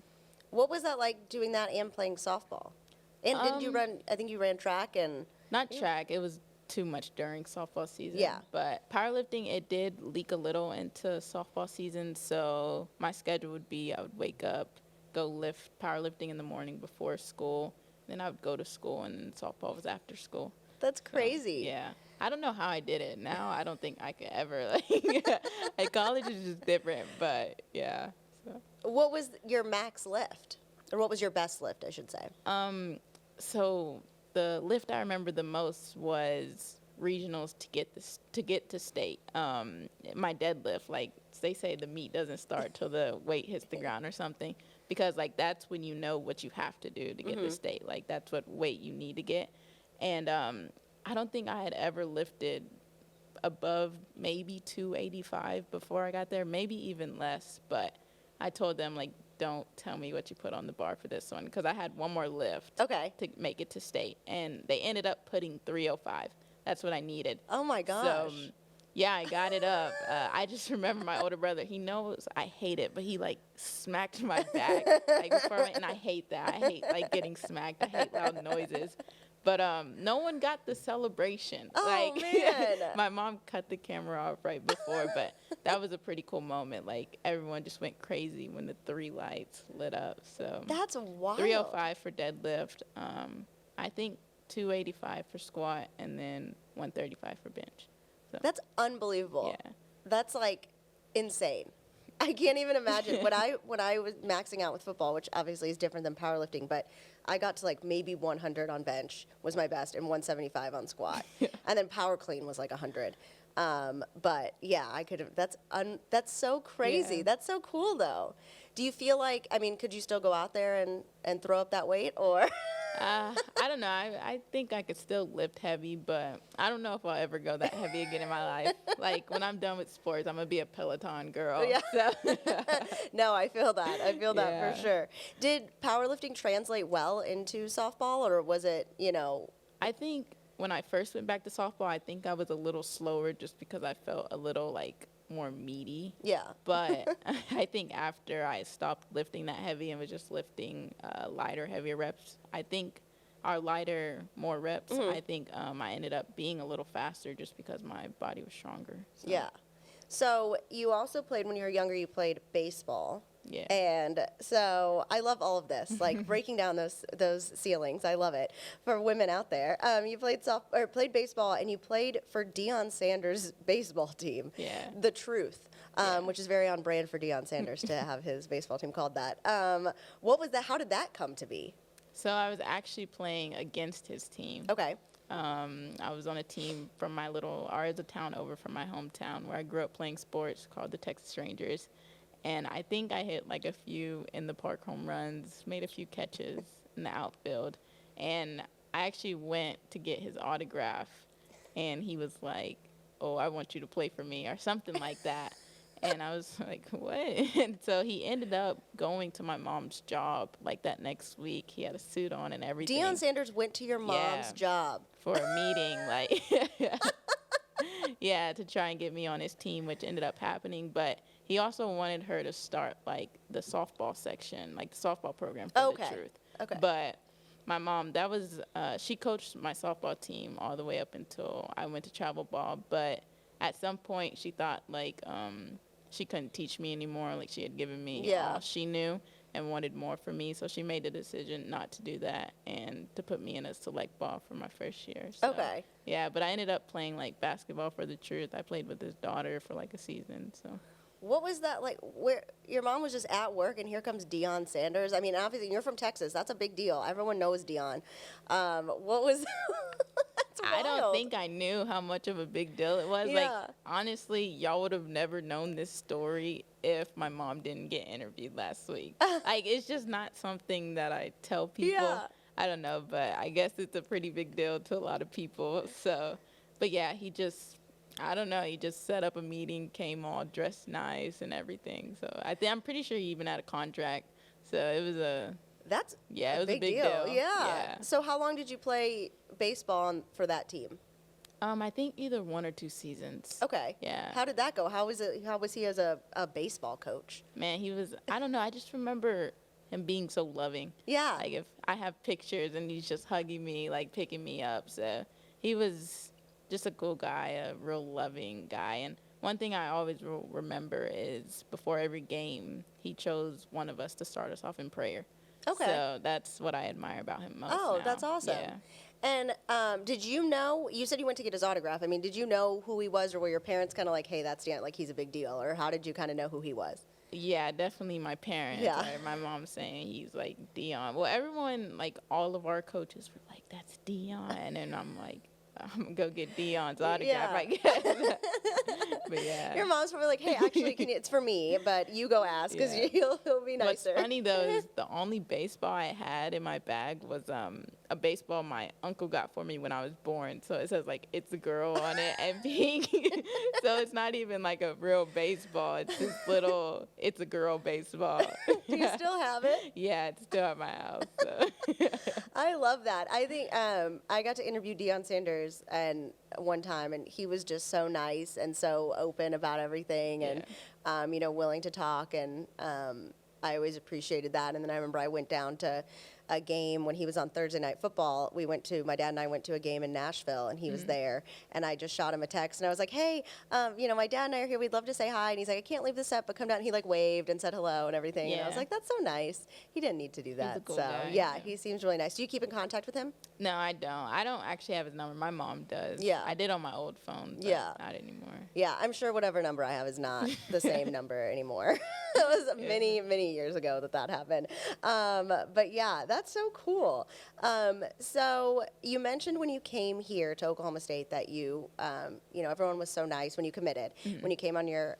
N: what was that like doing that and playing softball? And did you run, I think you ran track and
B: not track, it was too much during softball season.
N: Yeah.
B: But powerlifting, it did leak a little into softball season, so my schedule would be I would wake up, go lift powerlifting in the morning before school, then I would go to school, and softball was after school.
N: That's crazy.
B: So, yeah. I don't know how I did it. Now I don't think I could ever. Like college is just different, but yeah. So.
N: What was your max lift? Or what was your best lift, I should say?
B: So the lift I remember the most was regionals to get to state. My deadlift, like they say the meet doesn't start till the weight hits the ground or something, because like that's when you know what you have to do to get to state. Like that's what weight you need to get. And I don't think I had ever lifted above maybe 285 before I got there, maybe even less. But I told them, like, don't tell me what you put on the bar for this one, because I had one more lift to make it to state. And they ended up putting 305. That's what I needed.
N: Oh, my gosh.
B: So, yeah, I got it up. I just remember my older brother, he knows I hate it, but he, like, smacked my back. Like, before I went, and I hate that. I hate, like, getting smacked. I hate loud noises. But no one got the celebration.
N: Oh,
B: like,
N: man.
B: My mom cut the camera off right before, but that was a pretty cool moment. Like, everyone just went crazy when the 3 lights lit up. So
N: that's wild.
B: 305 for deadlift. I think 285 for squat, and then 135 for bench. So,
N: that's unbelievable.
B: Yeah.
N: That's, like, insane. I can't even imagine. When I was maxing out with football, which obviously is different than powerlifting, but I got to like maybe 100 on bench was my best and 175 on squat. And then power clean was like 100. But yeah, I could have. That's so crazy.
B: Yeah.
N: That's so cool, though. Do you feel like? I mean, could you still go out there and throw up that weight, or?
B: I don't know. I think I could still lift heavy, but I don't know if I'll ever go that heavy again in my life. Like, when I'm done with sports, I'm going to be a Peloton girl.
N: Yeah.
B: So.
N: No, I feel that. I feel that
B: Yeah.
N: for sure. Did powerlifting translate well into softball, or was it,
B: I think when I first went back to softball, I think I was a little slower just because I felt a little, like, more meaty.
N: Yeah.
B: But I think after I stopped lifting that heavy and was just lifting lighter, heavier reps, I think our lighter, more reps, I think I ended up being a little faster just because my body was stronger. So.
N: Yeah. So you also played, when you were younger, you played baseball.
B: Yeah.
N: And so I love all of this, like breaking down those ceilings. I love it. For women out there, you played baseball, and you played for Deion Sanders' baseball team.
B: Yeah.
N: The Truth, which is very on brand for Deion Sanders to have his baseball team called that. What was that? How did that come to be?
B: So I was actually playing against his team.
N: Okay.
B: I was on a team from ours a town over from my hometown where I grew up playing sports, called the Texas Rangers. And I think I hit like a few in the park home runs, made a few catches in the outfield. And I actually went to get his autograph, and he was like, "Oh, I want you to play for me," or something like that. And I was like, "What?" And so he ended up going to my mom's job like that next week. He had a suit on and everything.
N: Deion Sanders went to your mom's job
B: for a meeting, like, yeah, to try and get me on his team, which ended up happening. But he also wanted her to start like the softball section, like the softball program for the Truth.
N: Okay.
B: But my mom, she coached my softball team all the way up until I went to travel ball. But at some point, she thought like she couldn't teach me anymore. Like, she had given me all she knew and wanted more for me. So she made the decision not to do that and to put me in a select ball for my first year. So,
N: Okay.
B: yeah, but I ended up playing like basketball for the Truth. I played with his daughter for like a season. So.
N: What was that like? Where your mom was just at work, and here comes Deion Sanders. I mean, obviously you're from Texas. That's a big deal. Everyone knows Deion. What was? That's
B: I don't
N: wild.
B: think I knew how much of a big deal it was.
N: Yeah.
B: Like, honestly, y'all would have never known this story if my mom didn't get interviewed last week. Like, it's just not something that I tell people.
N: Yeah.
B: I don't know, but I guess it's a pretty big deal to a lot of people. So, but yeah, I don't know. He just set up a meeting, came all dressed nice and everything. So I'm pretty sure he even had a contract. So it was it was a big deal.
N: Yeah. So how long did you play baseball for that team?
B: I think either 1 or 2 seasons.
N: Okay.
B: Yeah.
N: How did that go? How was he as a baseball coach?
B: Man, I don't know. I just remember him being so loving.
N: Yeah.
B: Like, if I have pictures and he's just hugging me, like picking me up. So he was just a cool guy, a real loving guy. And one thing I always will remember is before every game, he chose one of us to start us off in prayer.
N: Okay.
B: So that's what I admire about him most.
N: Oh,
B: now.
N: that's awesome.
B: Yeah.
N: And did you know, you said you went to get his autograph. I mean, did you know who he was, or were your parents kind of like, hey, that's Deion, like he's a big deal? Or how did you kind of know who he was?
B: Yeah, definitely my parents.
N: Yeah.
B: Or my mom saying he's like Deion. Well, everyone, like all of our coaches were like, that's Deion. And I'm like, I'm going to go get Deion's autograph, I guess. But yeah.
N: Your mom's probably like, hey, actually, it's for me, but you go ask because he'll be nicer.
B: What's funny, though, is the only baseball I had in my bag was a baseball my uncle got for me when I was born. So it says, like, it's a girl on it and pink. So it's not even like a real baseball. It's this little, it's a girl baseball.
N: Do you still have it?
B: Yeah, it's still at my house. So.
N: I love that. I think I got to interview Deion Sanders one time, and he was just so nice and so open about everything, and willing to talk, and I always appreciated that. And then I remember I went down to a game when he was on Thursday Night Football. My dad and I went to a game in Nashville, and he was there, and I just shot him a text, and I was like, hey, my dad and I are here. We'd love to say hi. And he's like, I can't leave the set, but come down. And he like waved and said hello and everything.
B: Yeah.
N: And I was like, that's so nice. He didn't need to do that.
B: He's a cool
N: so
B: guy,
N: yeah, he seems really nice. Do you keep in contact with him?
B: No, I don't. I don't actually have his number. My mom does.
N: Yeah.
B: I did on my old phone, but
N: Yeah.
B: not anymore.
N: Yeah, I'm sure whatever number I have is not the same number anymore. It was many years ago that happened. But yeah, that's so cool. So you mentioned when you came here to Oklahoma State that you know, everyone was so nice when you committed, when you came on your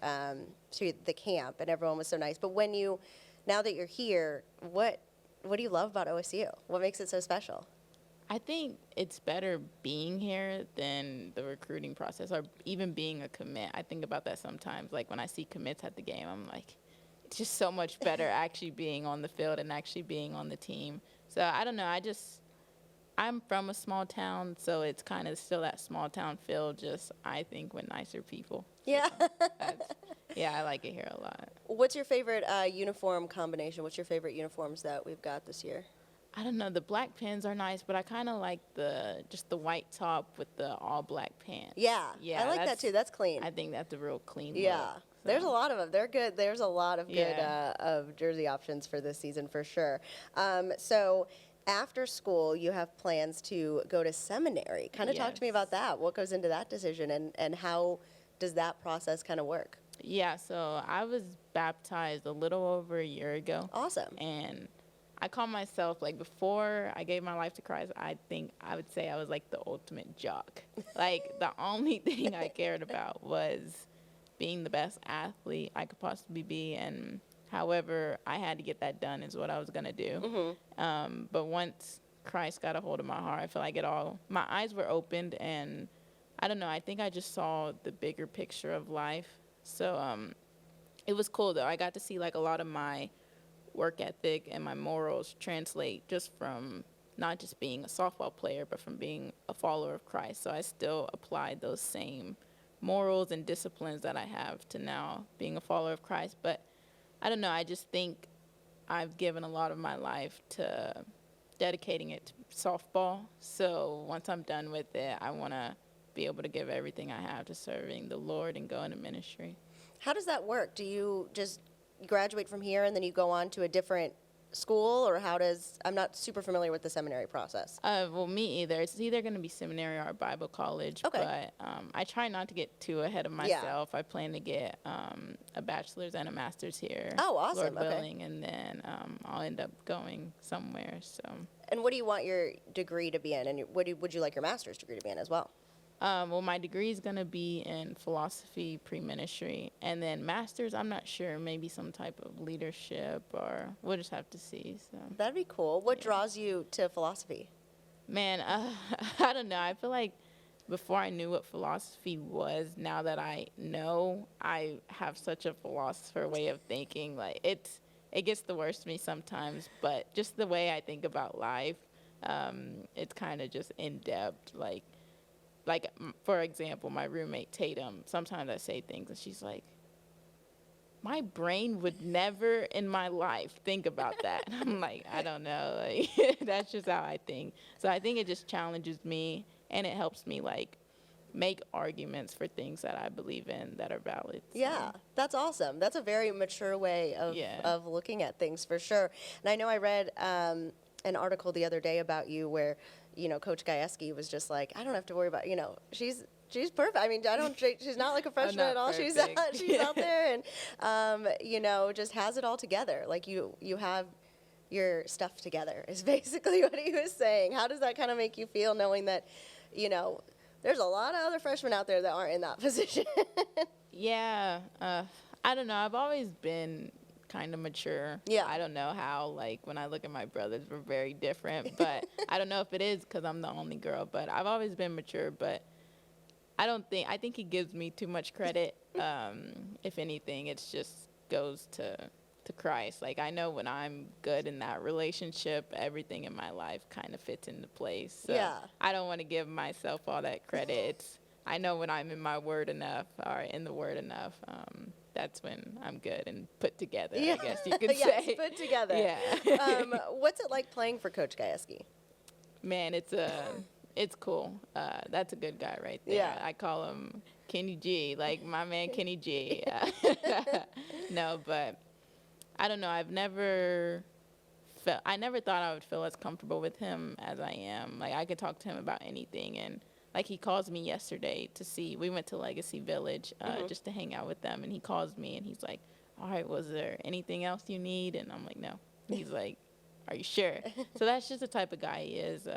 N: to the camp, and everyone was so nice. But now that you're here, what do you love about OSU? What makes it so special?
B: I think it's better being here than the recruiting process or even being a commit. I think about that sometimes. Like when I see commits at the game, I'm like, it's just so much better actually being on the field and actually being on the team. So I don't know. I'm from a small town, so it's kind of still that small town feel, just I think with nicer people.
N: Yeah.
B: So yeah, I like it here a lot.
N: What's your favorite uniform combination? What's your favorite uniforms that we've got this year?
B: I don't know. The black pants are nice, but I kind of like just the white top with the all black pants.
N: Yeah, I like that too. That's clean.
B: I think that's a real clean
N: Yeah,
B: look, so.
N: There's a lot of them. They're good. There's a lot of good of jersey options for this season for sure. So after school, you have plans to go to seminary. Kind of talk to me about that. What goes into that decision, and how does that process kind of work?
B: Yeah, so I was baptized a little over a year ago.
N: Awesome.
B: And I call myself, like, before I gave my life to Christ, I think I would say I was like the ultimate jock. Like, the only thing I cared about was being the best athlete I could possibly be, and however I had to get that done is what I was going to do. But once Christ got a hold of my heart, I feel like my eyes were opened, and I don't know, I think I just saw the bigger picture of life. So it was cool, though. I got to see, like, a lot of my work ethic and my morals translate just from not just being a softball player, but from being a follower of Christ. So I still applied those same morals and disciplines that I have to now being a follower of Christ. But I don't know, I just think I've given a lot of my life to dedicating it to softball. So once I'm done with it, I want to be able to give everything I have to serving the Lord and go into ministry.
N: How does that work? Do you just graduate from here and then you go on to a different school, or I'm not super familiar with the seminary process.
B: Well, me either. It's either going to be seminary or Bible college.
N: Okay.
B: But I try not to get too ahead of myself. I plan to get a bachelor's and a master's here.
N: Oh, awesome.
B: Lord willing, and then I'll end up going somewhere. So.
N: And what do you want your degree to be in? And would you like your master's degree to be in as well?
B: Well, my degree is going to be in philosophy, pre-ministry, and then master's, I'm not sure, maybe some type of leadership, or we'll just have to see. So
N: that'd be cool. What draws you to philosophy?
B: Man, I don't know. I feel like before I knew what philosophy was, now that I know, I have such a philosopher way of thinking. Like it gets the worst of me sometimes, but just the way I think about life, it's kind of just in depth, like, for example, my roommate, Tatum, sometimes I say things, and she's like, my brain would never in my life think about that. I'm like, I don't know. Like, that's just how I think. So I think it just challenges me, and it helps me, like, make arguments for things that I believe in that are valid. So.
N: Yeah, that's awesome. That's a very mature way of looking at things, for sure. And I know I read an article the other day about you where, Coach Gajewski was just like, I don't have to worry about, she's perfect. I mean, she's not like a freshman at all.
B: Perfect.
N: She's out there and, just has it all together. Like you have your stuff together is basically what he was saying. How does that kind of make you feel knowing that, there's a lot of other freshmen out there that aren't in that position?
B: Yeah. I don't know. I've always been kind of mature.
N: Yeah.
B: I don't know how, like, when I look at my brothers, we're very different, but I don't know if it is because I'm the only girl, but I've always been mature, but I think he gives me too much credit. If anything, it just goes to Christ. Like, I know when I'm good in that relationship, everything in my life kind of fits into place. So
N: yeah.
B: I don't want to give myself all that credit. I know when I'm in my word enough, or in the word enough, that's when I'm good and put together, I guess you could
N: yes,
B: say.
N: Put together.
B: Yeah.
N: What's it like playing for Coach Gajewski?
B: Man, it's cool. That's a good guy right there.
N: Yeah.
B: I call him Kenny G, like my man Kenny G. No, but I don't know. I never thought I would feel as comfortable with him as I am. Like, I could talk to him about anything, and like, he calls me yesterday we went to Legacy Village just to hang out with them, and he calls me and he's like, all right, was there anything else you need? And I'm like, no. He's like, are you sure? So that's just the type of guy he is.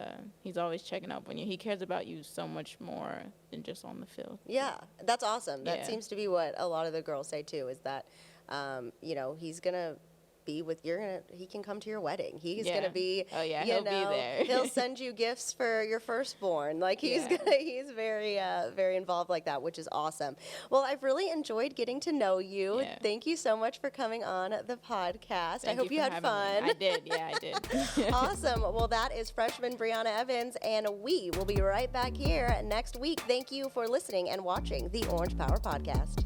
B: He's always checking up on you. He cares about you so much more than just on the field.
N: Yeah, that's awesome. That
B: Yeah.
N: seems to be what a lot of the girls say too, is that, he's going to be with he can come to your wedding. He's
B: Yeah.
N: gonna be,
B: Oh, yeah, he'll be there.
N: He'll send you gifts for your firstborn. Like he's very very involved like that, which is awesome. Well, I've really enjoyed getting to know you.
B: Yeah.
N: Thank you so much for coming on the podcast. I
B: Thank
N: hope you
B: for
N: had
B: having
N: fun.
B: me. I did. Yeah, I did.
N: Awesome. Well, that is freshman Brianna Evans, and we will be right back here next week. Thank you for listening and watching the Orange Power Podcast.